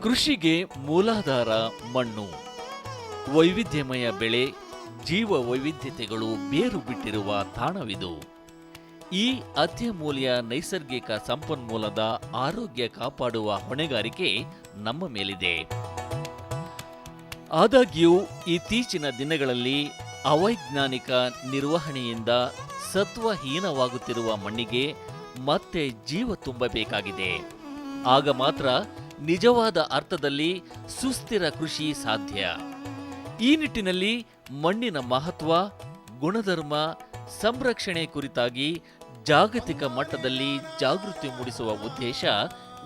ಕೃಷಿಗೆ ಮೂಲಾಧಾರ ಮಣ್ಣು. ವೈವಿಧ್ಯಮಯ ಬೆಳೆ, ಜೀವ ವೈವಿಧ್ಯತೆಗಳು ಬೇರು ಬಿಟ್ಟಿರುವ ತಾಣವಿದು. ಈ ಅತ್ಯಮೂಲ್ಯ ನೈಸರ್ಗಿಕ ಸಂಪನ್ಮೂಲದ ಆರೋಗ್ಯ ಕಾಪಾಡುವ ಹೊಣೆಗಾರಿಕೆ ನಮ್ಮ ಮೇಲಿದೆ. ಆದಾಗ್ಯೂ ಇತ್ತೀಚಿನ ದಿನಗಳಲ್ಲಿ ಅವೈಜ್ಞಾನಿಕ ನಿರ್ವಹಣೆಯಿಂದ ಸತ್ವಹೀನವಾಗುತ್ತಿರುವ ಮಣ್ಣಿಗೆ ಮತ್ತೆ ಜೀವ ತುಂಬಬೇಕಾಗಿದೆ. ಆಗ ಮಾತ್ರ ನಿಜವಾದ ಅರ್ಥದಲ್ಲಿ ಸುಸ್ಥಿರ ಕೃಷಿ ಸಾಧ್ಯ. ಈ ನಿಟ್ಟಿನಲ್ಲಿ ಮಣ್ಣಿನ ಮಹತ್ವ, ಗುಣಧರ್ಮ, ಸಂರಕ್ಷಣೆ ಕುರಿತಾಗಿ ಜಾಗತಿಕ ಮಟ್ಟದಲ್ಲಿ ಜಾಗೃತಿ ಮೂಡಿಸುವ ಉದ್ದೇಶ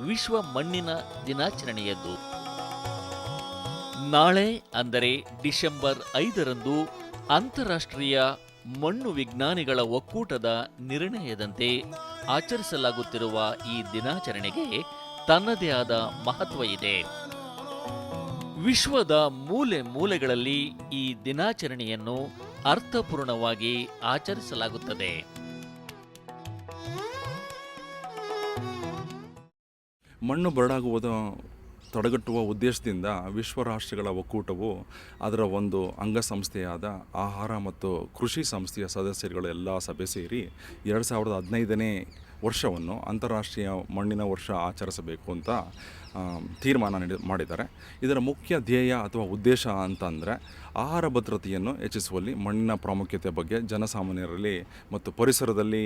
ವಿಶ್ವ ಮಣ್ಣಿನ ದಿನಾಚರಣೆಯದ್ದು. ನಾಳೆ ಅಂದರೆ ಡಿಸೆಂಬರ್ 5ರಂದು ಅಂತಾರಾಷ್ಟ್ರೀಯ ಮಣ್ಣು ವಿಜ್ಞಾನಿಗಳ ಒಕ್ಕೂಟದ ನಿರ್ಣಯದಂತೆ ಆಚರಿಸಲಾಗುತ್ತಿರುವ ಈ ದಿನಾಚರಣೆಗೆ ತನ್ನದೇ ಆದ ಮಹತ್ವ ಇದೆ. ವಿಶ್ವದ ಮೂಲೆ ಮೂಲೆಗಳಲ್ಲಿ ಈ ದಿನಾಚರಣೆಯನ್ನು ಅರ್ಥಪೂರ್ಣವಾಗಿ ಆಚರಿಸಲಾಗುತ್ತದೆ. ಮಣ್ಣು ಬರಡಾಗುವುದು ತಡೆಗಟ್ಟುವ ಉದ್ದೇಶದಿಂದ ವಿಶ್ವ ರಾಷ್ಟ್ರಗಳ ಒಕ್ಕೂಟವು ಅದರ ಒಂದು ಅಂಗಸಂಸ್ಥೆಯಾದ ಆಹಾರ ಮತ್ತು ಕೃಷಿ ಸಂಸ್ಥೆಯ ಸದಸ್ಯರುಗಳ ಎಲ್ಲ ಸಭೆ ಸೇರಿ 2015ನೇ ವರ್ಷವನ್ನು ಅಂತಾರಾಷ್ಟ್ರೀಯ ಮಣ್ಣಿನ ವರ್ಷ ಆಚರಿಸಬೇಕು ಅಂತ ತೀರ್ಮಾನ ಮಾಡಿದ್ದಾರೆ. ಇದರ ಮುಖ್ಯ ಧ್ಯೇಯ ಅಥವಾ ಉದ್ದೇಶ ಅಂತಂದರೆ ಆಹಾರ ಭದ್ರತೆಯನ್ನು ಹೆಚ್ಚಿಸುವಲ್ಲಿ ಮಣ್ಣಿನ ಪ್ರಾಮುಖ್ಯತೆ ಬಗ್ಗೆ ಜನಸಾಮಾನ್ಯರಲ್ಲಿ ಮತ್ತು ಪರಿಸರದಲ್ಲಿ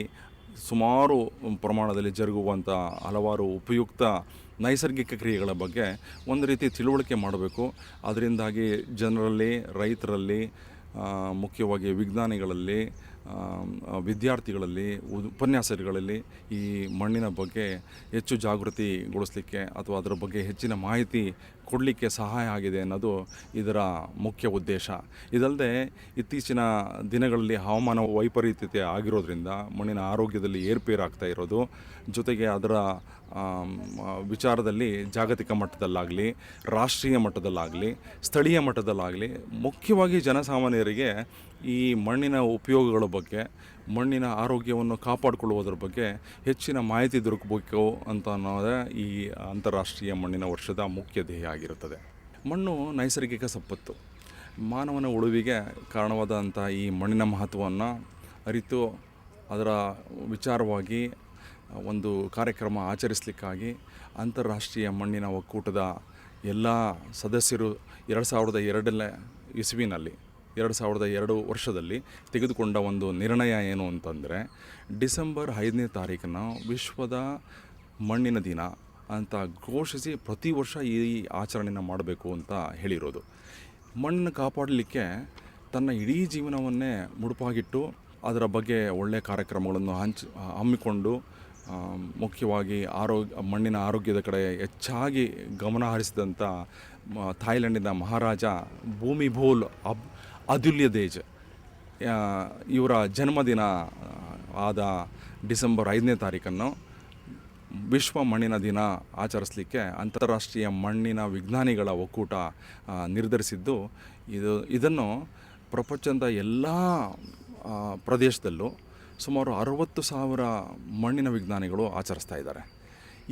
ಸುಮಾರು ಪ್ರಮಾಣದಲ್ಲಿ ಜರುಗುವಂಥ ಹಲವಾರು ಉಪಯುಕ್ತ ನೈಸರ್ಗಿಕ ಕ್ರಿಯೆಗಳ ಬಗ್ಗೆ ಒಂದು ರೀತಿ ತಿಳುವಳಿಕೆ ಮಾಡಬೇಕು. ಅದರಿಂದಾಗಿ ಜನರಲ್ಲಿ, ರೈತರಲ್ಲಿ, ಮುಖ್ಯವಾಗಿ ವಿಜ್ಞಾನಿಗಳಲ್ಲಿ, ವಿದ್ಯಾರ್ಥಿಗಳಲ್ಲಿ, ಉಪನ್ಯಾಸಕರಲ್ಲಿ ಈ ಮಣ್ಣಿನ ಬಗ್ಗೆ ಹೆಚ್ಚು ಜಾಗೃತಿಗೊಳಿಸಲಿಕ್ಕೆ ಅಥವಾ ಅದರ ಬಗ್ಗೆ ಹೆಚ್ಚಿನ ಮಾಹಿತಿ ಕೊಡಲಿಕ್ಕೆ ಸಹಾಯ ಆಗಿದೆ ಅನ್ನೋದು ಇದರ ಮುಖ್ಯ ಉದ್ದೇಶ. ಇದಲ್ಲದೆ ಇತ್ತೀಚಿನ ದಿನಗಳಲ್ಲಿ ಹವಾಮಾನ ವೈಪರೀತ್ಯತೆ ಆಗಿರೋದ್ರಿಂದ ಮಣ್ಣಿನ ಆರೋಗ್ಯದಲ್ಲಿ ಏರುಪೇರಾಗ್ತಾ ಇರೋದು, ಜೊತೆಗೆ ಅದರ ವಿಚಾರದಲ್ಲಿ ಜಾಗತಿಕ ಮಟ್ಟದಲ್ಲಾಗಲಿ, ರಾಷ್ಟ್ರೀಯ ಮಟ್ಟದಲ್ಲಾಗಲಿ, ಸ್ಥಳೀಯ ಮಟ್ಟದಲ್ಲಾಗಲಿ ಮುಖ್ಯವಾಗಿ ಜನಸಾಮಾನ್ಯರಿಗೆ ಈ ಮಣ್ಣಿನ ಉಪಯೋಗಗಳ ಬಗ್ಗೆ, ಮಣ್ಣಿನ ಆರೋಗ್ಯವನ್ನು ಕಾಪಾಡಿಕೊಳ್ಳುವುದರ ಬಗ್ಗೆ ಹೆಚ್ಚಿನ ಮಾಹಿತಿ ದೊರಕಬೇಕು ಅಂತ ಅನ್ನೋದೇ ಈ ಅಂತಾರಾಷ್ಟ್ರೀಯ ಮಣ್ಣಿನ ವರ್ಷದ ಮುಖ್ಯ ಧ್ಯೇಯ ಆಗಿರುತ್ತದೆ. ಮಣ್ಣು ನೈಸರ್ಗಿಕ ಸಂಪತ್ತು. ಮಾನವನ ಉಳಿವಿಗೆ ಕಾರಣವಾದಂಥ ಈ ಮಣ್ಣಿನ ಮಹತ್ವವನ್ನು ಅರಿತು ಅದರ ವಿಚಾರವಾಗಿ ಒಂದು ಕಾರ್ಯಕ್ರಮ ಆಚರಿಸಲಿಕ್ಕಾಗಿ ಅಂತಾರಾಷ್ಟ್ರೀಯ ಮಣ್ಣಿನ ಒಕ್ಕೂಟದ ಎಲ್ಲ ಸದಸ್ಯರು 2002ನೇ ಇಸ್ವಿನಲ್ಲಿ 2002 ವರ್ಷದಲ್ಲಿ ತೆಗೆದುಕೊಂಡ ಒಂದು ನಿರ್ಣಯ ಏನು ಅಂತಂದರೆ, ಡಿಸೆಂಬರ್ 5ನೇ ತಾರೀಕನ್ನು ವಿಶ್ವದ ಮಣ್ಣಿನ ದಿನ ಅಂತ ಘೋಷಿಸಿ ಪ್ರತಿ ವರ್ಷ ಈ ಆಚರಣೆಯನ್ನು ಮಾಡಬೇಕು ಅಂತ ಹೇಳಿರೋದು. ಮಣ್ಣನ್ನು ಕಾಪಾಡಲಿಕ್ಕೆ ತನ್ನ ಇಡೀ ಜೀವನವನ್ನೇ ಮುಡುಪಾಗಿಟ್ಟು ಅದರ ಬಗ್ಗೆ ಒಳ್ಳೆಯ ಕಾರ್ಯಕ್ರಮಗಳನ್ನು ಹಮ್ಮಿಕೊಂಡು ಮುಖ್ಯವಾಗಿ ಮಣ್ಣಿನ ಆರೋಗ್ಯದ ಕಡೆ ಹೆಚ್ಚಾಗಿ ಗಮನ ಹರಿಸಿದಂಥ ಥಾಯ್ಲೆಂಡಿನ ಮಹಾರಾಜ ಭೂಮಿಬೋಲ್ ಅದುಲ್ಯದೇಜ್ ಇವರ ಜನ್ಮದಿನ ಆದ ಡಿಸೆಂಬರ್ 5ನೇ ತಾರೀಕನ್ನು ವಿಶ್ವ ಮಣ್ಣಿನ ದಿನ ಆಚರಿಸಲಿಕ್ಕೆ ಅಂತಾರಾಷ್ಟ್ರೀಯ ಮಣ್ಣಿನ ವಿಜ್ಞಾನಿಗಳ ಒಕ್ಕೂಟ ನಿರ್ಧರಿಸಿದ್ದು. ಇದನ್ನು ಪ್ರಪಂಚದ ಎಲ್ಲ ಪ್ರದೇಶದಲ್ಲೂ ಸುಮಾರು 60,000 ಮಣ್ಣಿನ ವಿಜ್ಞಾನಿಗಳು ಆಚರಿಸ್ತಾ ಇದ್ದಾರೆ.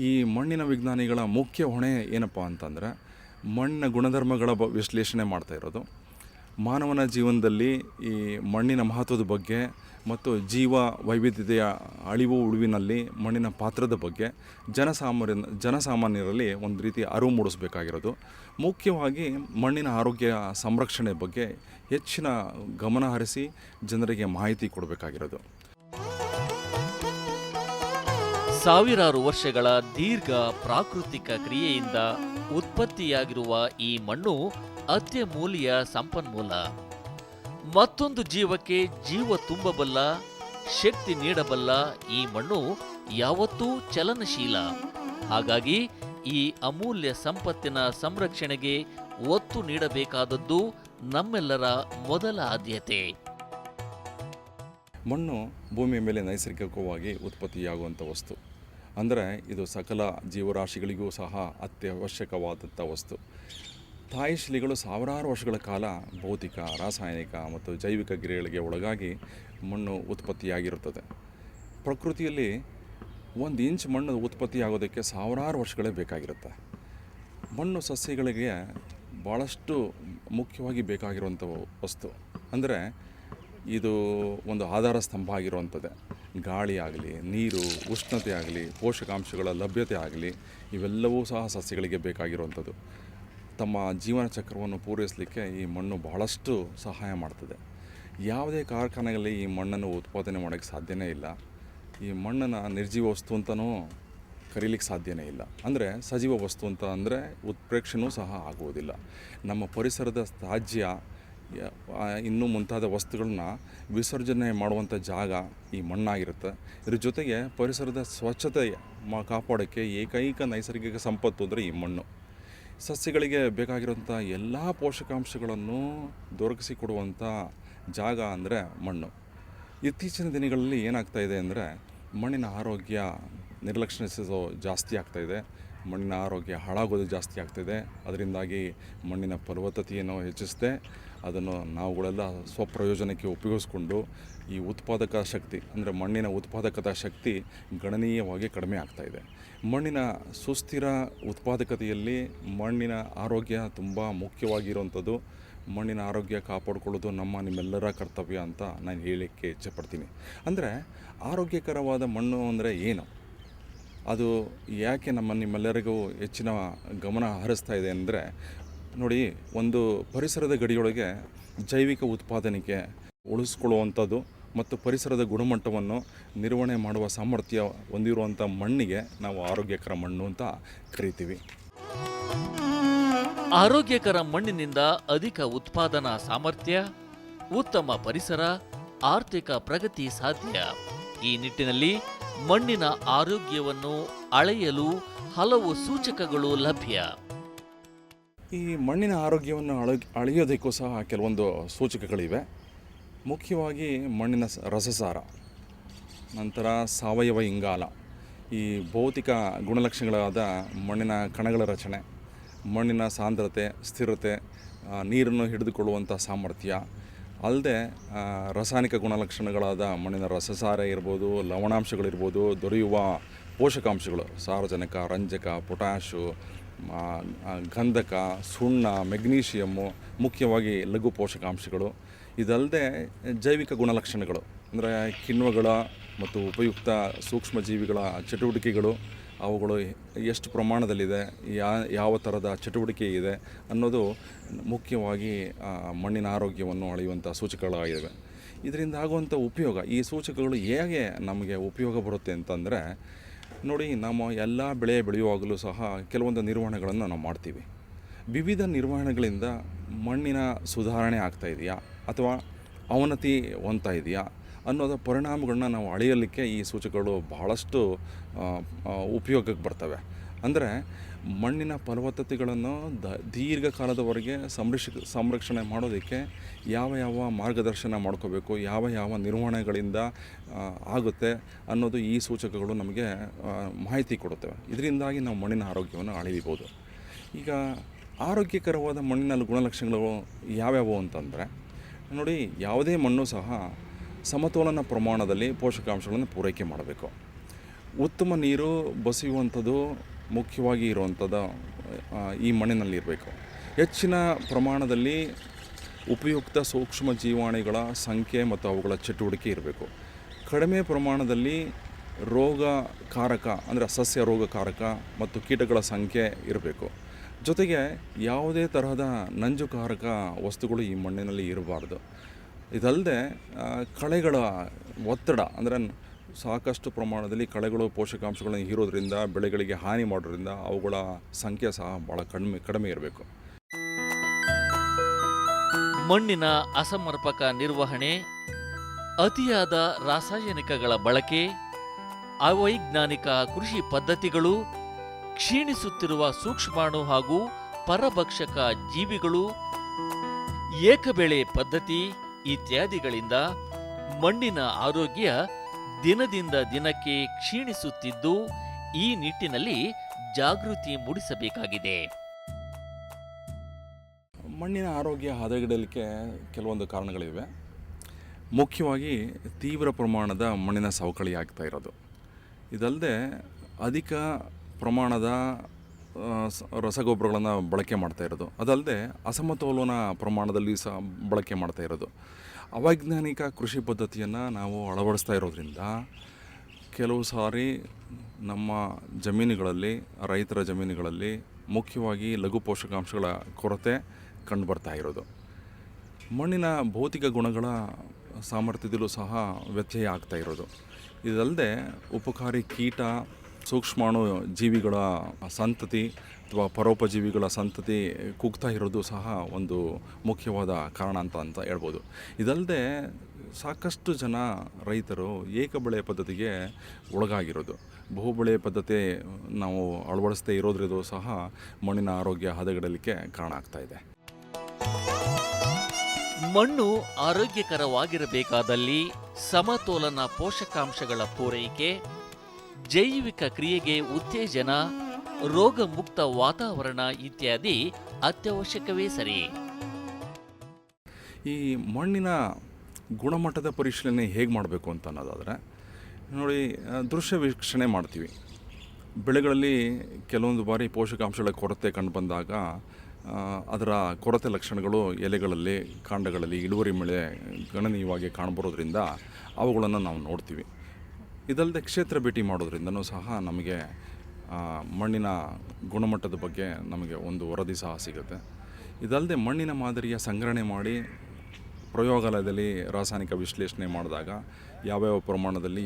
ಈ ಮಣ್ಣಿನ ವಿಜ್ಞಾನಿಗಳ ಮುಖ್ಯ ಹೊಣೆ ಏನಪ್ಪ ಅಂತಂದರೆ ಮಣ್ಣಿನ ಗುಣಧರ್ಮಗಳ ವಿಶ್ಲೇಷಣೆ ಮಾಡ್ತಾ ಇರೋದು, ಮಾನವನ ಜೀವನದಲ್ಲಿ ಈ ಮಣ್ಣಿನ ಮಹತ್ವದ ಬಗ್ಗೆ ಮತ್ತು ಜೀವ ವೈವಿಧ್ಯತೆಯ ಅಳಿವು ಉಳಿವಿನಲ್ಲಿ ಮಣ್ಣಿನ ಪಾತ್ರದ ಬಗ್ಗೆ ಜನಸಾಮಾನ್ಯರಲ್ಲಿ ಒಂದು ರೀತಿ ಅರಿವು ಮೂಡಿಸಬೇಕಾಗಿರೋದು. ಮುಖ್ಯವಾಗಿ ಮಣ್ಣಿನ ಆರೋಗ್ಯ ಸಂರಕ್ಷಣೆ ಬಗ್ಗೆ ಹೆಚ್ಚಿನ ಗಮನ ಹರಿಸಿ ಜನರಿಗೆ ಮಾಹಿತಿ ಕೊಡಬೇಕಾಗಿರೋದು. ಸಾವಿರಾರು ವರ್ಷಗಳ ದೀರ್ಘ ಪ್ರಾಕೃತಿಕ ಕ್ರಿಯೆಯಿಂದ ಉತ್ಪತ್ತಿಯಾಗಿರುವ ಈ ಮಣ್ಣು ಅತ್ಯಮೂಲ್ಯ ಸಂಪನ್ಮೂಲ. ಮತ್ತೊಂದು ಜೀವಕ್ಕೆ ಜೀವ ತುಂಬಬಲ್ಲ, ಶಕ್ತಿ ನೀಡಬಲ್ಲ ಈ ಮಣ್ಣು ಯಾವತ್ತೂ ಚಲನಶೀಲ. ಹಾಗಾಗಿ ಈ ಅಮೂಲ್ಯ ಸಂಪತ್ತಿನ ಸಂರಕ್ಷಣೆಗೆ ಒತ್ತು ನೀಡಬೇಕಾದದ್ದು ನಮ್ಮೆಲ್ಲರ ಮೊದಲ ಆದ್ಯತೆ. ಮಣ್ಣು ಭೂಮಿಯ ಮೇಲೆ ನೈಸರ್ಗಿಕವಾಗಿ ಉತ್ಪತ್ತಿಯಾಗುವಂಥ ವಸ್ತು. ಅಂದರೆ ಇದು ಸಕಲ ಜೀವರಾಶಿಗಳಿಗೂ ಸಹ ಅತ್ಯವಶ್ಯಕವಾದಂಥ ವಸ್ತು. ತಾಯಿ ಶಿಲೆಗಳು ಸಾವಿರಾರು ವರ್ಷಗಳ ಕಾಲ ಭೌತಿಕ, ರಾಸಾಯನಿಕ ಮತ್ತು ಜೈವಿಕ ಕ್ರಿಯೆಗಳಿಗೆ ಒಳಗಾಗಿ ಮಣ್ಣು ಉತ್ಪತ್ತಿಯಾಗಿರುತ್ತದೆ. ಪ್ರಕೃತಿಯಲ್ಲಿ 1 ಇಂಚ್ ಮಣ್ಣು ಉತ್ಪತ್ತಿಯಾಗೋದಕ್ಕೆ ಸಾವಿರಾರು ವರ್ಷಗಳೇ ಬೇಕಾಗಿರುತ್ತೆ. ಮಣ್ಣು ಸಸ್ಯಗಳಿಗೆ ಭಾಳಷ್ಟು ಮುಖ್ಯವಾಗಿ ಬೇಕಾಗಿರುವಂಥ ವಸ್ತು. ಅಂದರೆ ಇದು ಒಂದು ಆಧಾರ ಸ್ತಂಭ ಆಗಿರುವಂಥದ್ದೇ. ಗಾಳಿ ಆಗಲಿ, ನೀರು, ಉಷ್ಣತೆ ಆಗಲಿ, ಪೋಷಕಾಂಶಗಳ ಲಭ್ಯತೆ ಆಗಲಿ, ಇವೆಲ್ಲವೂ ಸಹ ಸಸ್ಯಗಳಿಗೆ ಬೇಕಾಗಿರುವಂಥದ್ದು. ತಮ್ಮ ಜೀವನ ಚಕ್ರವನ್ನು ಪೂರೈಸಲಿಕ್ಕೆ ಈ ಮಣ್ಣು ಬಹಳಷ್ಟು ಸಹಾಯ ಮಾಡ್ತದೆ. ಯಾವುದೇ ಕಾರ್ಖಾನೆಗಳಲ್ಲಿ ಈ ಮಣ್ಣನ್ನು ಉತ್ಪಾದನೆ ಮಾಡೋಕ್ಕೆ ಸಾಧ್ಯನೇ ಇಲ್ಲ. ಈ ಮಣ್ಣನ್ನು ನಿರ್ಜೀವ ವಸ್ತು ಅಂತಲೂ ಕರೀಲಿಕ್ಕೆ ಸಾಧ್ಯನೇ ಇಲ್ಲ. ಅಂದರೆ ಸಜೀವ ವಸ್ತು ಅಂತ ಅಂದರೆ ಉತ್ಪ್ರೇಕ್ಷೆನೂ ಸಹ ಆಗುವುದಿಲ್ಲ. ನಮ್ಮ ಪರಿಸರದ ತ್ಯಾಜ್ಯ ಇನ್ನೂ ಮುಂತಾದ ವಸ್ತುಗಳನ್ನ ವಿಸರ್ಜನೆ ಮಾಡುವಂಥ ಜಾಗ ಈ ಮಣ್ಣಾಗಿರುತ್ತೆ. ಇದ್ರ ಜೊತೆಗೆ ಪರಿಸರದ ಸ್ವಚ್ಛತೆ ಕಾಪಾಡೋಕ್ಕೆ ಏಕೈಕ ನೈಸರ್ಗಿಕ ಸಂಪತ್ತು ಅಂದರೆ ಈ ಮಣ್ಣು. ಸಸ್ಯಗಳಿಗೆ ಬೇಕಾಗಿರುವಂಥ ಎಲ್ಲ ಪೋಷಕಾಂಶಗಳನ್ನು ದೊರಕಿಸಿಕೊಡುವಂಥ ಜಾಗ ಅಂದರೆ ಮಣ್ಣು. ಇತ್ತೀಚಿನ ದಿನಗಳಲ್ಲಿ ಏನಾಗ್ತಾಯಿದೆ ಅಂದರೆ ಮಣ್ಣಿನ ಆರೋಗ್ಯ ನಿರ್ಲಕ್ಷಿಸೋ ಜಾಸ್ತಿ ಆಗ್ತಾಯಿದೆ. ಮಣ್ಣಿನ ಆರೋಗ್ಯ ಹಾಳಾಗೋದು ಜಾಸ್ತಿ ಆಗ್ತಾಯಿದೆ. ಅದರಿಂದಾಗಿ ಮಣ್ಣಿನ ಫಲವತ್ತತೆಯನ್ನು ಹೆಚ್ಚಿಸದೆ ಅದನ್ನು ನಾವುಗಳೆಲ್ಲ ಸ್ವಪ್ರಯೋಜನಕ್ಕೆ ಉಪಯೋಗಿಸ್ಕೊಂಡು ಈ ಉತ್ಪಾದಕ ಶಕ್ತಿ ಅಂದರೆ ಮಣ್ಣಿನ ಉತ್ಪಾದಕತಾ ಶಕ್ತಿ ಗಣನೀಯವಾಗಿ ಕಡಿಮೆ ಆಗ್ತಾಯಿದೆ. ಮಣ್ಣಿನ ಸುಸ್ಥಿರ ಉತ್ಪಾದಕತೆಯಲ್ಲಿ ಮಣ್ಣಿನ ಆರೋಗ್ಯ ತುಂಬ ಮುಖ್ಯವಾಗಿರುವಂಥದ್ದು. ಮಣ್ಣಿನ ಆರೋಗ್ಯ ಕಾಪಾಡಿಕೊಳ್ಳೋದು ನಿಮ್ಮೆಲ್ಲರ ಕರ್ತವ್ಯ ಅಂತ ನಾನು ಹೇಳಲಿಕ್ಕೆ ಇಚ್ಛೆಪಡ್ತೀನಿ. ಅಂದರೆ ಆರೋಗ್ಯಕರವಾದ ಮಣ್ಣು ಅಂದರೆ ಏನು, ಅದು ಯಾಕೆ ನಿಮ್ಮೆಲ್ಲರಿಗೂ ಹೆಚ್ಚಿನ ಗಮನ ಹರಿಸ್ತಾ ಇದೆ ಅಂದರೆ ನೋಡಿ, ಒಂದು ಪರಿಸರದ ಗಡಿಯೊಳಗೆ ಜೈವಿಕ ಉತ್ಪಾದನೆಗೆ ಉಳಿಸ್ಕೊಳ್ಳುವಂಥದ್ದು ಮತ್ತು ಪರಿಸರದ ಗುಣಮಟ್ಟವನ್ನು ನಿರ್ವಹಣೆ ಮಾಡುವ ಸಾಮರ್ಥ್ಯ ಹೊಂದಿರುವಂಥ ಮಣ್ಣಿಗೆ ನಾವು ಆರೋಗ್ಯಕರ ಮಣ್ಣು ಅಂತ ಕರಿತೀವಿ. ಆರೋಗ್ಯಕರ ಮಣ್ಣಿನಿಂದ ಅಧಿಕ ಉತ್ಪಾದನಾ ಸಾಮರ್ಥ್ಯ, ಉತ್ತಮ ಪರಿಸರ, ಆರ್ಥಿಕ ಪ್ರಗತಿ ಸಾಧ್ಯ. ಈ ನಿಟ್ಟಿನಲ್ಲಿ ಮಣ್ಣಿನ ಆರೋಗ್ಯವನ್ನು ಅಳೆಯಲು ಹಲವು ಸೂಚಕಗಳು ಲಭ್ಯ. ಈ ಮಣ್ಣಿನ ಆರೋಗ್ಯವನ್ನು ಅಳೆಯೋದಕ್ಕೂ ಸಹ ಕೆಲವೊಂದು ಸೂಚಕಗಳಿವೆ. ಮುಖ್ಯವಾಗಿ ಮಣ್ಣಿನ ರಸಸಾರ, ನಂತರ ಸಾವಯವ ಇಂಗಾಲ, ಈ ಭೌತಿಕ ಗುಣಲಕ್ಷಣಗಳಾದ ಮಣ್ಣಿನ ಕಣಗಳ ರಚನೆ, ಮಣ್ಣಿನ ಸಾಂದ್ರತೆ, ಸ್ಥಿರತೆ, ನೀರನ್ನು ಹಿಡಿದುಕೊಳ್ಳುವಂಥ ಸಾಮರ್ಥ್ಯ, ಅಲ್ಲದೆ ರಾಸಾಯನಿಕ ಗುಣಲಕ್ಷಣಗಳಾದ ಮಣ್ಣಿನ ರಸಸಾರ ಇರ್ಬೋದು, ಲವಣಾಂಶಗಳಿರ್ಬೋದು, ದೊರೆಯುವ ಪೋಷಕಾಂಶಗಳು ಸಾರಜನಕ, ರಂಜಕ, ಪೊಟ್ಯಾಶು, ಗಂಧಕ, ಸುಣ್ಣ, ಮೆಗ್ನೀಷಿಯಮ್ಮು, ಮುಖ್ಯವಾಗಿ ಲಘು ಪೋಷಕಾಂಶಗಳು. ಇದಲ್ಲದೆ ಜೈವಿಕ ಗುಣಲಕ್ಷಣಗಳು ಅಂದರೆ ಕಿಣ್ವಗಳ ಮತ್ತು ಉಪಯುಕ್ತ ಸೂಕ್ಷ್ಮಜೀವಿಗಳ ಚಟುವಟಿಕೆಗಳು, ಅವುಗಳು ಎಷ್ಟು ಪ್ರಮಾಣದಲ್ಲಿದೆ, ಯಾವ ಥರದ ಚಟುವಟಿಕೆ ಇದೆ ಅನ್ನೋದು ಮುಖ್ಯವಾಗಿ ಮಣ್ಣಿನ ಆರೋಗ್ಯವನ್ನು ಅಳೆಯುವಂಥ ಸೂಚಕಗಳಾಗಿವೆ. ಇದರಿಂದ ಆಗುವಂಥ ಉಪಯೋಗ, ಈ ಸೂಚಕಗಳು ಹೇಗೆ ನಮಗೆ ಉಪಯೋಗ ಬರುತ್ತೆ ಅಂತಂದರೆ ನೋಡಿ, ನಮ್ಮ ಎಲ್ಲ ಬೆಳೆ ಬೆಳೆಯುವಾಗಲೂ ಸಹ ಕೆಲವೊಂದು ನಿರ್ವಹಣೆಗಳನ್ನು ನಾವು ಮಾಡ್ತೀವಿ. ವಿವಿಧ ನಿರ್ವಹಣೆಗಳಿಂದ ಮಣ್ಣಿನ ಸುಧಾರಣೆ ಆಗ್ತಾ ಇದೆಯಾ ಅಥವಾ ಅವನತಿ ಹೊಂದ್ತಾ ಇದೆಯಾ ಅನ್ನೋದ ಪರಿಣಾಮಗಳನ್ನ ನಾವು ಅಳೆಯಲಿಕ್ಕೆ ಈ ಸೂಚಕಗಳು ಬಹಳಷ್ಟು ಉಪಯೋಗಕ್ಕೆ ಬರ್ತವೆ. ಅಂದರೆ ಮಣ್ಣಿನ ಫಲವತ್ತತೆಗಳನ್ನು ದೀರ್ಘಕಾಲದವರೆಗೆ ಸಂರಕ್ಷಣೆ ಮಾಡೋದಕ್ಕೆ ಯಾವ ಮಾರ್ಗದರ್ಶನ ಮಾಡ್ಕೋಬೇಕು, ಯಾವ ನಿರ್ವಹಣೆಗಳಿಂದ ಆಗುತ್ತೆ ಅನ್ನೋದು ಈ ಸೂಚಕಗಳು ನಮಗೆ ಮಾಹಿತಿ ಕೊಡುತ್ತವೆ. ಇದರಿಂದಾಗಿ ನಾವು ಮಣ್ಣಿನ ಆರೋಗ್ಯವನ್ನು ಅಳೆಯಬಹುದು. ಈಗ ಆರೋಗ್ಯಕರವಾದ ಮಣ್ಣಿನ ಗುಣಲಕ್ಷಣಗಳು ಯಾವ್ಯಾವು ಅಂತಂದರೆ ನೋಡಿ, ಯಾವುದೇ ಮಣ್ಣು ಸಹ ಸಮತೋಲನ ಪ್ರಮಾಣದಲ್ಲಿ ಪೋಷಕಾಂಶಗಳನ್ನು ಪೂರೈಕೆ ಮಾಡಬೇಕು. ಉತ್ತಮ ನೀರು ಬಸಿಯುವಂಥದ್ದು ಮುಖ್ಯವಾಗಿ ಇರುವಂಥದ್ದು ಈ ಮಣ್ಣಿನಲ್ಲಿ ಇರಬೇಕು. ಹೆಚ್ಚಿನ ಪ್ರಮಾಣದಲ್ಲಿ ಉಪಯುಕ್ತ ಸೂಕ್ಷ್ಮ ಜೀವಾಣುಗಳ ಸಂಖ್ಯೆ ಮತ್ತು ಅವುಗಳ ಚಟುವಟಿಕೆ ಇರಬೇಕು. ಕಡಿಮೆ ಪ್ರಮಾಣದಲ್ಲಿ ರೋಗಕಾರಕ ಅಂದರೆ ಸಸ್ಯ ರೋಗಕಾರಕ ಮತ್ತು ಕೀಟಗಳ ಸಂಖ್ಯೆ ಇರಬೇಕು. ಜೊತೆಗೆ ಯಾವುದೇ ತರಹದ ನಂಜುಕಾರಕ ವಸ್ತುಗಳು ಈ ಮಣ್ಣಿನಲ್ಲಿ ಇರಬಾರ್ದು. ಇದಲ್ಲದೆ ಕಳೆಗಳ ಒತ್ತಡ ಅಂದರೆ ಸಾಕಷ್ಟು ಪ್ರಮಾಣದಲ್ಲಿ ಕಳೆಗಳು ಪೋಷಕಾಂಶಗಳನ್ನು ಹೀರೋದ್ರಿಂದ ಬೆಳೆಗಳಿಗೆ ಹಾನಿ ಮಾಡೋದ್ರಿಂದ ಅವುಗಳ ಸಂಖ್ಯೆ ಸಹ ಭಾಳ ಕಡಿಮೆ ಇರಬೇಕು. ಮಣ್ಣಿನ ಅಸಮರ್ಪಕ ನಿರ್ವಹಣೆ, ಅತಿಯಾದ ರಾಸಾಯನಿಕಗಳ ಬಳಕೆ, ಅವೈಜ್ಞಾನಿಕ ಕೃಷಿ ಪದ್ಧತಿಗಳು, ಕ್ಷೀಣಿಸುತ್ತಿರುವ ಸೂಕ್ಷ್ಮಾಣು ಹಾಗೂ ಪರಭಕ್ಷಕ ಜೀವಿಗಳು, ಏಕಬೆಳೆ ಪದ್ಧತಿ ಇತ್ಯಾದಿಗಳಿಂದ ಮಣ್ಣಿನ ಆರೋಗ್ಯ ದಿನದಿಂದ ದಿನಕ್ಕೆ ಕ್ಷೀಣಿಸುತ್ತಿದ್ದು, ಈ ನಿಟ್ಟಿನಲ್ಲಿ ಜಾಗೃತಿ ಮೂಡಿಸಬೇಕಾಗಿದೆ. ಮಣ್ಣಿನ ಆರೋಗ್ಯ ಹದಗೆಡಲಿಕ್ಕೆ ಕೆಲವೊಂದು ಕಾರಣಗಳಿವೆ. ಮುಖ್ಯವಾಗಿ ತೀವ್ರ ಪ್ರಮಾಣದ ಮಣ್ಣಿನ ಸವಕಳಿ ಆಗ್ತಾ ಇರೋದು. ಇದಲ್ಲದೆ ಅಧಿಕ ಪ್ರಮಾಣದ ರಸಗೊಬ್ಬರಗಳನ್ನು ಬಳಕೆ ಮಾಡ್ತಾ ಇರೋದು. ಅದಲ್ಲದೆ ಅಸಮತೋಲನ ಪ್ರಮಾಣದಲ್ಲಿ ಸಹ ಬಳಕೆ ಮಾಡ್ತಾ ಇರೋದು. ಅವೈಜ್ಞಾನಿಕ ಕೃಷಿ ಪದ್ಧತಿಯನ್ನು ನಾವು ಅಳವಡಿಸ್ತಾ ಇರೋದ್ರಿಂದ ಕೆಲವು ಸಾರಿ ನಮ್ಮ ಜಮೀನುಗಳಲ್ಲಿ, ರೈತರ ಜಮೀನುಗಳಲ್ಲಿ ಮುಖ್ಯವಾಗಿ ಲಘು ಪೋಷಕಾಂಶಗಳ ಕೊರತೆ ಕಂಡುಬರ್ತಾ ಇರೋದು. ಮಣ್ಣಿನ ಭೌತಿಕ ಗುಣಗಳ ಸಾಮರ್ಥ್ಯದಲ್ಲೂ ಸಹ ವ್ಯತ್ಯಯ ಆಗ್ತಾ ಇರೋದು. ಇದಲ್ಲದೆ ಉಪಕಾರಿ ಕೀಟ, ಸೂಕ್ಷ್ಮಾಣು ಜೀವಿಗಳ ಸಂತತಿ ಅಥವಾ ಪರೋಪಜೀವಿಗಳ ಸಂತತಿ ಕುಗ್ತಾ ಇರೋದು ಸಹ ಒಂದು ಮುಖ್ಯವಾದ ಕಾರಣ ಅಂತ ಹೇಳ್ಬೋದು. ಇದಲ್ಲದೆ ಸಾಕಷ್ಟು ಜನ ರೈತರು ಏಕಬೆಳೆ ಪದ್ಧತಿಗೆ ಒಳಗಾಗಿರೋದು. ಬಹುಬೆಳೆ ಪದ್ಧತಿ ನಾವು ಅಳವಡಿಸದೇ ಇರೋದ್ರದ್ದು ಸಹ ಮಣ್ಣಿನ ಆರೋಗ್ಯ ಹದಗೆಡಲಿಕ್ಕೆ ಕಾರಣ ಆಗ್ತಾ ಇದೆ. ಮಣ್ಣು ಆರೋಗ್ಯಕರವಾಗಿರಬೇಕಾದಲ್ಲಿ ಸಮತೋಲನ ಪೋಷಕಾಂಶಗಳ ಪೂರೈಕೆ, ಜೈವಿಕ ಕ್ರಿಯೆಗೆ ಉತ್ತೇಜನ, ರೋಗ ಮುಕ್ತ ವಾತಾವರಣ ಇತ್ಯಾದಿ ಅತ್ಯವಶ್ಯಕವೇ ಸರಿ. ಈ ಮಣ್ಣಿನ ಗುಣಮಟ್ಟದ ಪರಿಶೀಲನೆ ಹೇಗೆ ಮಾಡಬೇಕು ಅಂತ ಅನ್ನೋದಾದರೆ ನೋಡಿ, ದೃಶ್ಯ ವೀಕ್ಷಣೆ ಮಾಡ್ತೀವಿ. ಬೆಳೆಗಳಲ್ಲಿ ಕೆಲವೊಂದು ಬಾರಿ ಪೋಷಕಾಂಶಗಳ ಕೊರತೆ ಕಂಡುಬಂದಾಗ ಅದರ ಕೊರತೆ ಲಕ್ಷಣಗಳು ಎಲೆಗಳಲ್ಲಿ, ಕಾಂಡಗಳಲ್ಲಿ ಇಳುವರಿ ಮೇಲೆ ಗಣನೀಯವಾಗಿ ಕಾಣಬರೋದ್ರಿಂದ ಅವುಗಳನ್ನು ನಾವು ನೋಡ್ತೀವಿ. ಇದಲ್ಲದೆ ಕ್ಷೇತ್ರ ಭೇಟಿ ಮಾಡೋದ್ರಿಂದನೂ ಸಹ ನಮಗೆ ಮಣ್ಣಿನ ಗುಣಮಟ್ಟದ ಬಗ್ಗೆ ನಮಗೆ ಒಂದು ವರದಿ ಸಹ ಸಿಗುತ್ತೆ. ಇದಲ್ಲದೆ ಮಣ್ಣಿನ ಮಾದರಿಯ ಸಂಗ್ರಹಣೆ ಮಾಡಿ ಪ್ರಯೋಗಾಲಯದಲ್ಲಿ ರಾಸಾಯನಿಕ ವಿಶ್ಲೇಷಣೆ ಮಾಡಿದಾಗ ಯಾವ್ಯಾವ ಪ್ರಮಾಣದಲ್ಲಿ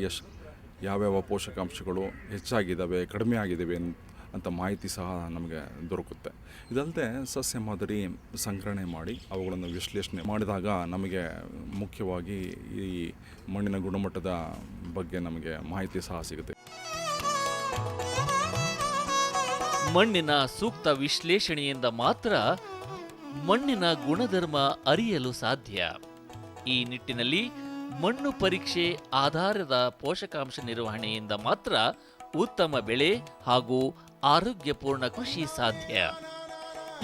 ಯಾವ್ಯಾವ ಪೋಷಕಾಂಶಗಳು ಹೆಚ್ಚಾಗಿದ್ದಾವೆ, ಕಡಿಮೆ ಆಗಿದ್ದಾವೆ ಅಂತ ಮಾಹಿತಿ ಸಹ ನಮಗೆ ದೊರಕುತ್ತೆ. ಇದಲ್ಲದೆ ಸಸ್ಯ ಮಾದರಿ ಸಂಗ್ರಹಣೆ ಮಾಡಿ ಅವುಗಳನ್ನು ವಿಶ್ಲೇಷಣೆ ಮಾಡಿದಾಗ ನಮಗೆ ಮುಖ್ಯವಾಗಿ ಈ ಮಣ್ಣಿನ ಗುಣಮಟ್ಟದ ಬಗ್ಗೆ ನಮಗೆ ಮಾಹಿತಿ ಸಹ ಸಿಗುತ್ತೆ. ಮಣ್ಣಿನ ಸೂಕ್ತ ವಿಶ್ಲೇಷಣೆಯಿಂದ ಮಾತ್ರ ಮಣ್ಣಿನ ಗುಣಧರ್ಮ ಅರಿಯಲು ಸಾಧ್ಯ. ಈ ನಿಟ್ಟಿನಲ್ಲಿ ಮಣ್ಣು ಪರೀಕ್ಷೆ ಆಧಾರದ ಪೋಷಕಾಂಶ ನಿರ್ವಹಣೆಯಿಂದ ಮಾತ್ರ ಉತ್ತಮ ಬೆಳೆ ಹಾಗೂ ಆರೋಗ್ಯಪೂರ್ಣ ಕೃಷಿ ಸಾಧ್ಯ.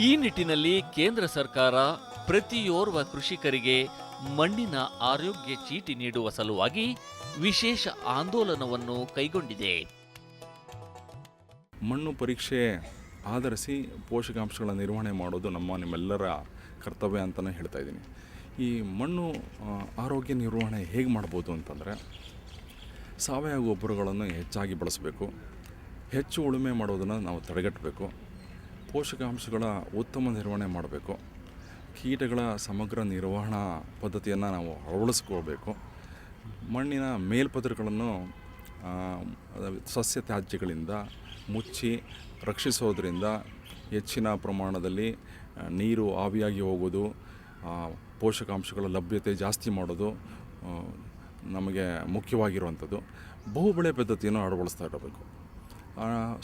ಈ ನಿಟ್ಟಿನಲ್ಲಿ ಕೇಂದ್ರ ಸರ್ಕಾರ ಪ್ರತಿಯೋರ್ವ ಕೃಷಿಕರಿಗೆ ಮಣ್ಣಿನ ಆರೋಗ್ಯ ಚೀಟಿ ನೀಡುವ ಸಲುವಾಗಿ ವಿಶೇಷ ಆಂದೋಲನವನ್ನು ಕೈಗೊಂಡಿದೆ. ಮಣ್ಣು ಪರೀಕ್ಷೆ ಆಧರಿಸಿ ಪೋಷಕಾಂಶಗಳ ನಿರ್ವಹಣೆ ಮಾಡೋದು ನಿಮ್ಮೆಲ್ಲರ ಕರ್ತವ್ಯ ಅಂತಲೇ ಹೇಳ್ತಾ ಇದ್ದೀನಿ. ಈ ಮಣ್ಣು ಆರೋಗ್ಯ ನಿರ್ವಹಣೆ ಹೇಗೆ ಮಾಡ್ಬೋದು ಅಂತಂದರೆ, ಸಾವಯವ ಗೊಬ್ಬರಗಳನ್ನು ಹೆಚ್ಚಾಗಿ ಬಳಸಬೇಕು, ಹೆಚ್ಚು ಉಳುಮೆ ಮಾಡೋದನ್ನು ನಾವು ತಡೆಗಟ್ಟಬೇಕು, ಪೋಷಕಾಂಶಗಳ ಉತ್ತಮ ನಿರ್ವಹಣೆ ಮಾಡಬೇಕು, ಕೀಟಗಳ ಸಮಗ್ರ ನಿರ್ವಹಣಾ ಪದ್ಧತಿಯನ್ನು ನಾವು ಅಳವಡಿಸ್ಕೋಬೇಕು, ಮಣ್ಣಿನ ಮೇಲ್ಪದರಗಳನ್ನು ಸಸ್ಯ ತ್ಯಾಜ್ಯಗಳಿಂದ ಮುಚ್ಚಿ ರಕ್ಷಿಸೋದ್ರಿಂದ ಹೆಚ್ಚಿನ ಪ್ರಮಾಣದಲ್ಲಿ ನೀರು ಆವಿಯಾಗಿ ಹೋಗೋದು, ಪೋಷಕಾಂಶಗಳ ಲಭ್ಯತೆ ಜಾಸ್ತಿ ಮಾಡೋದು ನಮಗೆ ಮುಖ್ಯವಾಗಿರುವಂಥದ್ದು. ಬಹುಬೆಳೆ ಪದ್ಧತಿಯನ್ನು ಅಳವಡಿಸ್ತಾ ಇರಬೇಕು.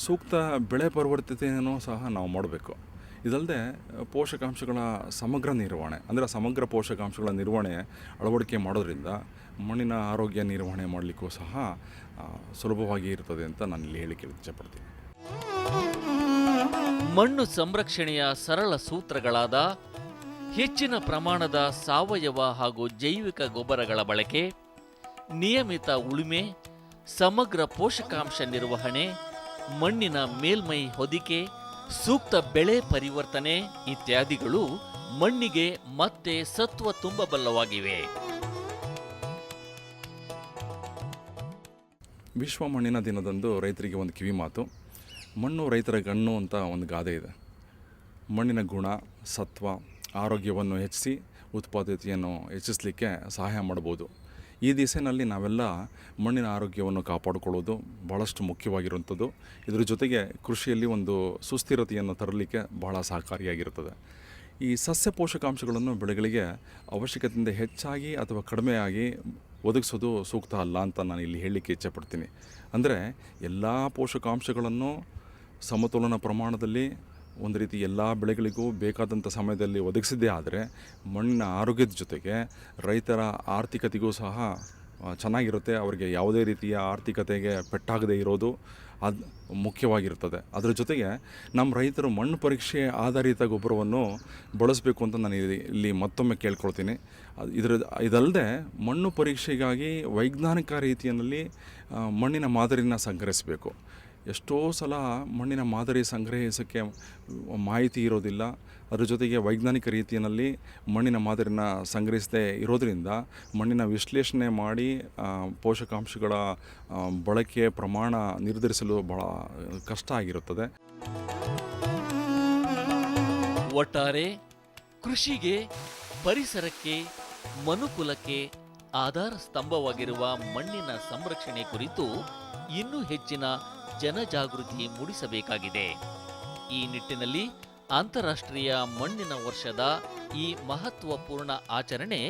ಸೂಕ್ತ ಬೆಳೆ ಪರಿವರ್ತನೆಯನ್ನು ಸಹ ನಾವು ಮಾಡಬೇಕು. ಇದಲ್ಲದೆ ಪೋಷಕಾಂಶಗಳ ಸಮಗ್ರ ನಿರ್ವಹಣೆ, ಅಂದರೆ ಸಮಗ್ರ ಪೋಷಕಾಂಶಗಳ ನಿರ್ವಹಣೆ ಅಳವಡಿಕೆ ಮಾಡೋದ್ರಿಂದ ಮಣ್ಣಿನ ಆರೋಗ್ಯ ನಿರ್ವಹಣೆ ಮಾಡಲಿಕ್ಕೂ ಸಹ ಸುಲಭವಾಗಿ ಇರ್ತದೆ ಅಂತ ನಾನು ಇಲ್ಲಿ ಹೇಳಿಕೆ ಇಚ್ಛೆಪಡ್ತೀನಿ. ಮಣ್ಣು ಸಂರಕ್ಷಣೆಯ ಸರಳ ಸೂತ್ರಗಳಾದ ಹೆಚ್ಚಿನ ಪ್ರಮಾಣದ ಸಾವಯವ ಹಾಗೂ ಜೈವಿಕ ಗೊಬ್ಬರಗಳ ಬಳಕೆ, ನಿಯಮಿತ ಉಳುಮೆ, ಸಮಗ್ರ ಪೋಷಕಾಂಶ ನಿರ್ವಹಣೆ, ಮಣ್ಣಿನ ಮೇಲ್ಮೈ ಹೊದಿಕೆ, ಸೂಕ್ತ ಬೆಳೆ ಪರಿವರ್ತನೆ ಇತ್ಯಾದಿಗಳು ಮಣ್ಣಿಗೆ ಮತ್ತೆ ಸತ್ವ ತುಂಬಬಲ್ಲವಾಗಿವೆ. ವಿಶ್ವ ಮಣ್ಣಿನ ದಿನದಂದು ರೈತರಿಗೆ ಒಂದು ಕಿವಿ ಮಾತು. ಮಣ್ಣು ರೈತರ ಗಣ್ಣು ಅಂತ ಒಂದು ಗಾದೆ ಇದೆ. ಮಣ್ಣಿನ ಗುಣ, ಸತ್ವ, ಆರೋಗ್ಯವನ್ನು ಹೆಚ್ಚಿಸಿ ಉತ್ಪಾದನೆಯನ್ನು ಹೆಚ್ಚಿಸಲಿಕ್ಕೆ ಸಹಾಯ ಮಾಡ್ಬೋದು. ಈ ದಿಸೆಯಲ್ಲಿ ನಾವೆಲ್ಲ ಮಣ್ಣಿನ ಆರೋಗ್ಯವನ್ನು ಕಾಪಾಡಿಕೊಳ್ಳೋದು ಭಾಳಷ್ಟು ಮುಖ್ಯವಾಗಿರುವಂಥದ್ದು. ಇದರ ಜೊತೆಗೆ ಕೃಷಿಯಲ್ಲಿ ಒಂದು ಸುಸ್ಥಿರತೆಯನ್ನು ತರಲಿಕ್ಕೆ ಬಹಳ ಸಹಕಾರಿಯಾಗಿರುತ್ತದೆ. ಈ ಸಸ್ಯ ಪೋಷಕಾಂಶಗಳನ್ನು ಬೆಳೆಗಳಿಗೆ ಅವಶ್ಯಕತೆಯಿಂದ ಹೆಚ್ಚಾಗಿ ಅಥವಾ ಕಡಿಮೆಯಾಗಿ ಒದಗಿಸೋದು ಸೂಕ್ತ ಅಲ್ಲ ಅಂತ ನಾನು ಇಲ್ಲಿ ಹೇಳಲಿಕ್ಕೆ ಇಚ್ಛೆಪಡ್ತೀನಿ. ಅಂದರೆ ಎಲ್ಲ ಪೋಷಕಾಂಶಗಳನ್ನು ಸಮತೋಲನ ಪ್ರಮಾಣದಲ್ಲಿ ಒಂದು ರೀತಿ ಎಲ್ಲ ಬೆಳೆಗಳಿಗೂ ಬೇಕಾದಂಥ ಸಮಯದಲ್ಲಿ ಒದಗಿಸಿದ್ದೇ ಆದರೆ ಮಣ್ಣಿನ ಆರೋಗ್ಯದ ಜೊತೆಗೆ ರೈತರ ಆರ್ಥಿಕತೆಗೂ ಸಹ ಚೆನ್ನಾಗಿರುತ್ತೆ. ಅವರಿಗೆ ಯಾವುದೇ ರೀತಿಯ ಆರ್ಥಿಕತೆಗೆ ಪೆಟ್ಟಾಗದೇ ಇರೋದು ಅದು ಮುಖ್ಯವಾಗಿರ್ತದೆ. ಅದರ ಜೊತೆಗೆ ನಮ್ಮ ರೈತರು ಮಣ್ಣು ಪರೀಕ್ಷೆ ಆಧಾರಿತ ಗೊಬ್ಬರವನ್ನು ಬಳಸಬೇಕು ಅಂತ ನಾನು ಇಲ್ಲಿ ಮತ್ತೊಮ್ಮೆ ಕೇಳ್ಕೊಳ್ತೀನಿ. ಇದಲ್ಲದೆ ಮಣ್ಣು ಪರೀಕ್ಷೆಗಾಗಿ ವೈಜ್ಞಾನಿಕ ರೀತಿಯಲ್ಲಿ ಮಣ್ಣಿನ ಮಾದರಿನ ಸಂಗ್ರಹಿಸಬೇಕು. ಎಷ್ಟೋ ಸಲ ಮಣ್ಣಿನ ಮಾದರಿ ಸಂಗ್ರಹಿಸೋಕ್ಕೆ ಮಾಹಿತಿ ಇರೋದಿಲ್ಲ. ಅದ್ರ ಜೊತೆಗೆ ವೈಜ್ಞಾನಿಕ ರೀತಿಯಲ್ಲಿ ಮಣ್ಣಿನ ಮಾದರಿನ ಸಂಗ್ರಹಿಸದೇ ಇರೋದರಿಂದ ಮಣ್ಣಿನ ವಿಶ್ಲೇಷಣೆ ಮಾಡಿ ಪೋಷಕಾಂಶಗಳ ಬಳಕೆ ಪ್ರಮಾಣ ನಿರ್ಧರಿಸಲು ಭಾಳ ಕಷ್ಟ ಆಗಿರುತ್ತದೆ. ಒಟ್ಟಾರೆ ಕೃಷಿಗೆ, ಪರಿಸರಕ್ಕೆ, ಮನುಕುಲಕ್ಕೆ ಆಧಾರ ಸ್ತಂಭವಾಗಿರುವ ಮಣ್ಣಿನ ಸಂರಕ್ಷಣೆ ಕುರಿತು ಇನ್ನೂ ಹೆಚ್ಚಿನ ಜನಜಾಗೃತಿ ಮೂಡಿಸಬೇಕಾಗಿದೆ. ಈ ನಿಟ್ಟಿನಲ್ಲಿ ಅಂತಾರಾಷ್ಟ್ರೀಯ ಮಣ್ಣಿನ ವರ್ಷದ ಈ ಮಹತ್ವಪೂರ್ಣ ಆಚರಣೆ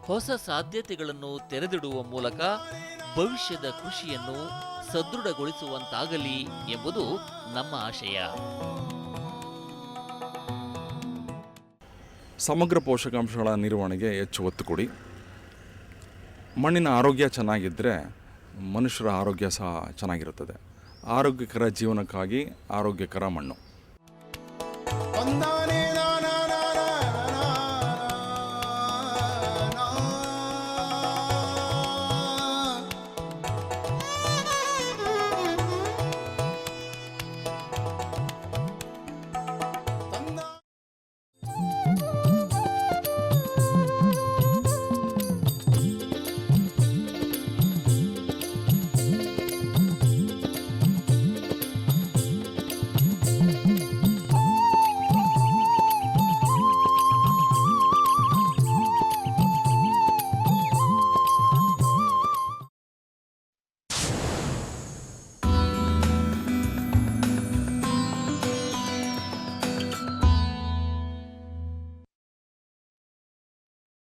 ಹೊಸ ಸಾಧ್ಯತೆಗಳನ್ನು ತೆರೆದಿಡುವ ಮೂಲಕ ಭವಿಷ್ಯದ ಕೃಷಿಯನ್ನು ಸದೃಢಗೊಳಿಸುವಂತಾಗಲಿ ಎಂಬುದು ನಮ್ಮ ಆಶಯ. ಸಮಗ್ರ ಪೋಷಕಾಂಶಗಳ ನಿರ್ವಹಣೆಗೆ ಹೆಚ್ಚು ಒತ್ತು ಕೊಡಿ. ಮಣ್ಣಿನ ಆರೋಗ್ಯ ಚೆನ್ನಾಗಿದ್ದರೆ ಮನುಷ್ಯರ ಆರೋಗ್ಯ ಸಹ ಚೆನ್ನಾಗಿರುತ್ತದೆ. ಆರೋಗ್ಯಕರ ಜೀವನಕ್ಕಾಗಿ ಆರೋಗ್ಯಕರ ಮಣ್ಣು.